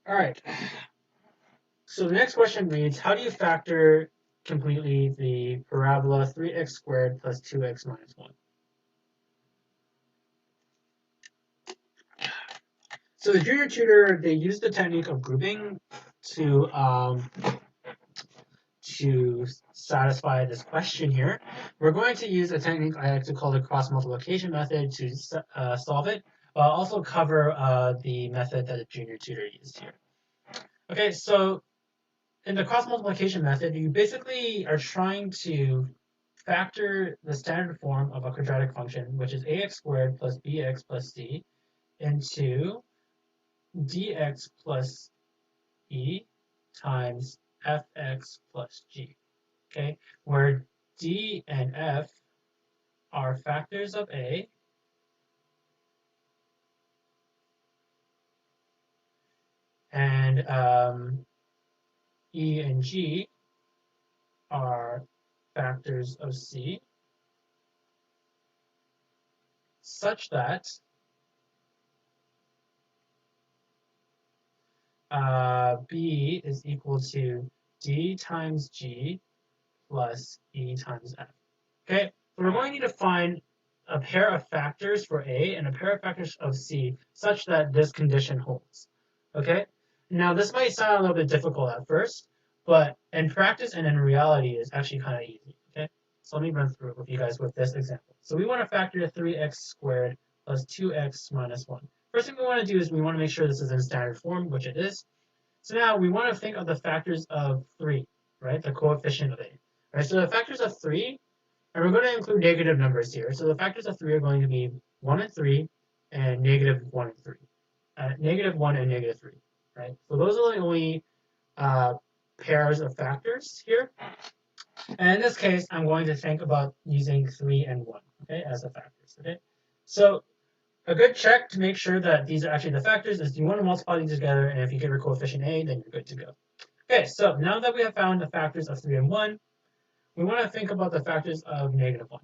All right. So the next question reads, how do you factor completely the parabola 3x squared plus 2x minus 1? So the junior tutor, they use the technique of grouping to to satisfy this question here. We're going to use a technique I like to call the cross multiplication method to solve it. I'll also cover the method that the junior tutor used here. Okay, so in the cross multiplication method, you basically are trying to factor the standard form of a quadratic function, which is ax squared plus bx plus c, into dx plus e times fx plus g. Okay, where d and f are factors of a, and e and g are factors of c, such that b is equal to d times g plus e times f. Okay, so we're going to need to find a pair of factors for a and a pair of factors of c such that this condition holds. Okay, now this might sound a little bit difficult at first, but in practice and in reality, it's actually kind of easy. Okay, so let me run through it with you guys with this example. So we want to factor 3x squared plus 2x minus 1. First thing we want to do is we want to make sure this is in standard form, which it is. So now we want to think of the factors of 3, right? The coefficient of a. Right, so the factors of 3, and we're going to include negative numbers here. So the factors of 3 are going to be 1 and 3 and negative 1 and 3. Negative 1 and negative 3, right? So those are the only pairs of factors here. And in this case, I'm going to think about using 3 and 1, okay, as the factors, okay? So a good check to make sure that these are actually the factors is you want to multiply these together, and if you get your coefficient a, then you're good to go. Okay, so now that we have found the factors of 3 and 1, we want to think about the factors of negative 1.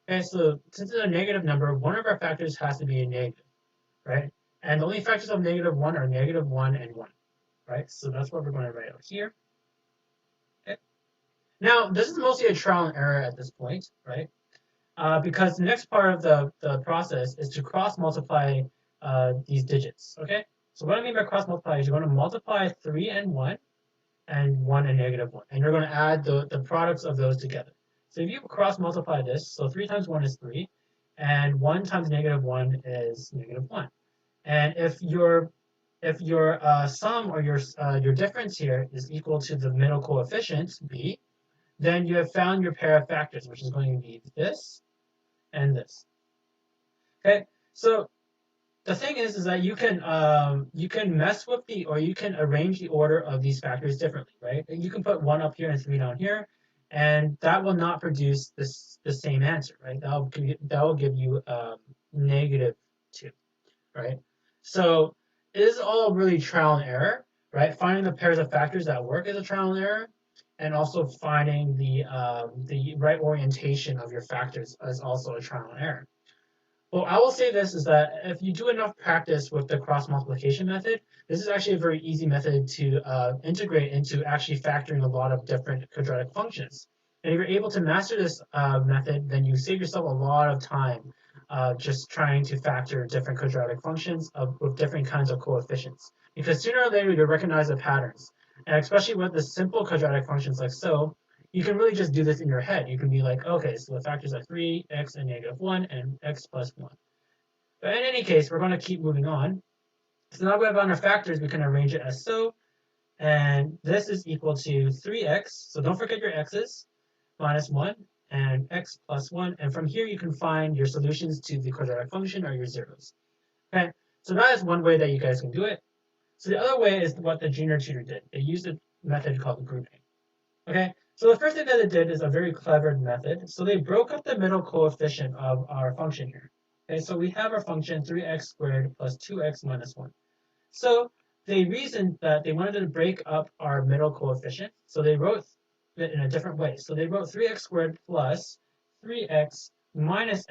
Okay, so since it's a negative number, one of our factors has to be a negative, right? And the only factors of negative 1 are negative 1 and 1, right? So that's what we're going to write out here. Okay. Now, this is mostly a trial and error at this point, right? Because the next part of the process is to cross multiply these digits, okay? So what I mean by cross multiply is you're going to multiply 3 and 1 and 1 and negative 1. And you're going to add the products of those together. So if you cross multiply this, so 3 times 1 is 3, and 1 times negative 1 is negative 1. And if your sum or your difference here is equal to the middle coefficient, b, then you have found your pair of factors, which is going to be this and this. Okay, so the thing is that you can mess with you can arrange the order of these factors differently, right? You can put 1 up here and 3 down here, and that will not produce the same answer, right? That will give you negative 2, right? So it is all really trial and error, right? Finding the pairs of factors that work is a trial and error, and also finding the right orientation of your factors is also a trial and error. Well, I will say this is that if you do enough practice with the cross multiplication method, this is actually a very easy method to integrate into actually factoring a lot of different quadratic functions. And if you're able to master this method, then you save yourself a lot of time just trying to factor different quadratic functions with different kinds of coefficients. Because sooner or later you'll recognize the patterns. And especially with the simple quadratic functions like so, you can really just do this in your head. You can be like, okay, so the factors are 3, x and negative 1, and x plus 1. But in any case, we're going to keep moving on. So now we have on our factors, we can arrange it as so. And this is equal to 3x, so don't forget your x's, minus 1, and x plus 1. And from here, you can find your solutions to the quadratic function or your zeros. Okay, so that is one way that you guys can do it. So the other way is what the junior tutor did. They used a method called grouping. Okay, so the first thing that it did is a very clever method. So they broke up the middle coefficient of our function here. Okay, so we have our function 3x squared plus 2x minus 1. So they reasoned that they wanted to break up our middle coefficient. So they wrote it in a different way. So they wrote 3x squared plus 3x minus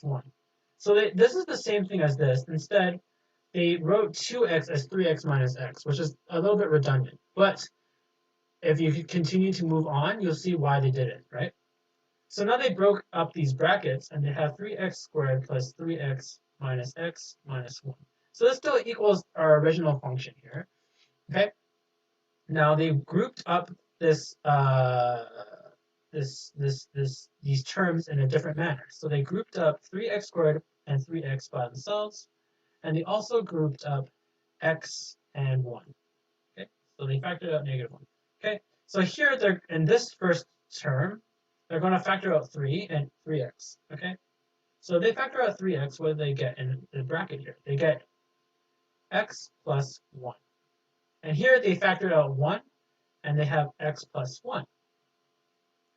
1. So this is the same thing as this. Instead, they wrote 2x as 3x minus x, which is a little bit redundant. But if you continue to move on, you'll see why they did it, right? So now they broke up these brackets, and they have 3x squared plus 3x minus x minus 1. So this still equals our original function here, okay? Now they grouped up these terms in a different manner. So they grouped up 3x squared and 3x by themselves, and they also grouped up x and 1. Okay, so they factored out -1. Okay, so here they're in this first term, they're going to factor out 3 and 3x. Okay, so they factor out 3x. What do they get in the bracket here? They get x plus 1. And here they factored out 1, and they have x plus 1.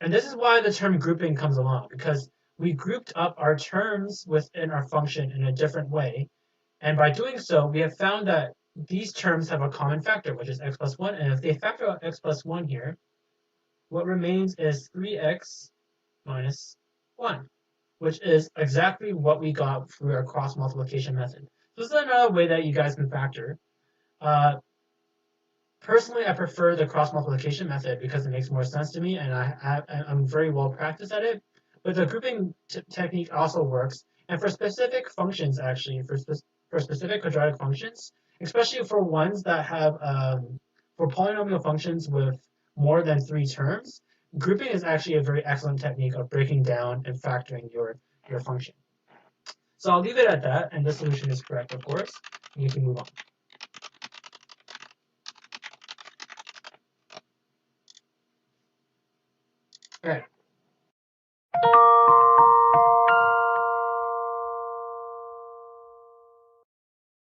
And this is why the term grouping comes along, because we grouped up our terms within our function in a different way. And by doing so, we have found that these terms have a common factor, which is x plus 1. And if they factor out x plus 1 here, what remains is 3x minus 1, which is exactly what we got through our cross multiplication method. So this is another way that you guys can factor. Personally, I prefer the cross multiplication method because it makes more sense to me, and I'm very well practiced at it. But the grouping technique also works, and for specific functions, actually, for specific quadratic functions, especially for ones that have for polynomial functions with more than 3 terms, grouping is actually a very excellent technique of breaking down and factoring your function. So I'll leave it at that, and this solution is correct, of course, and you can move on.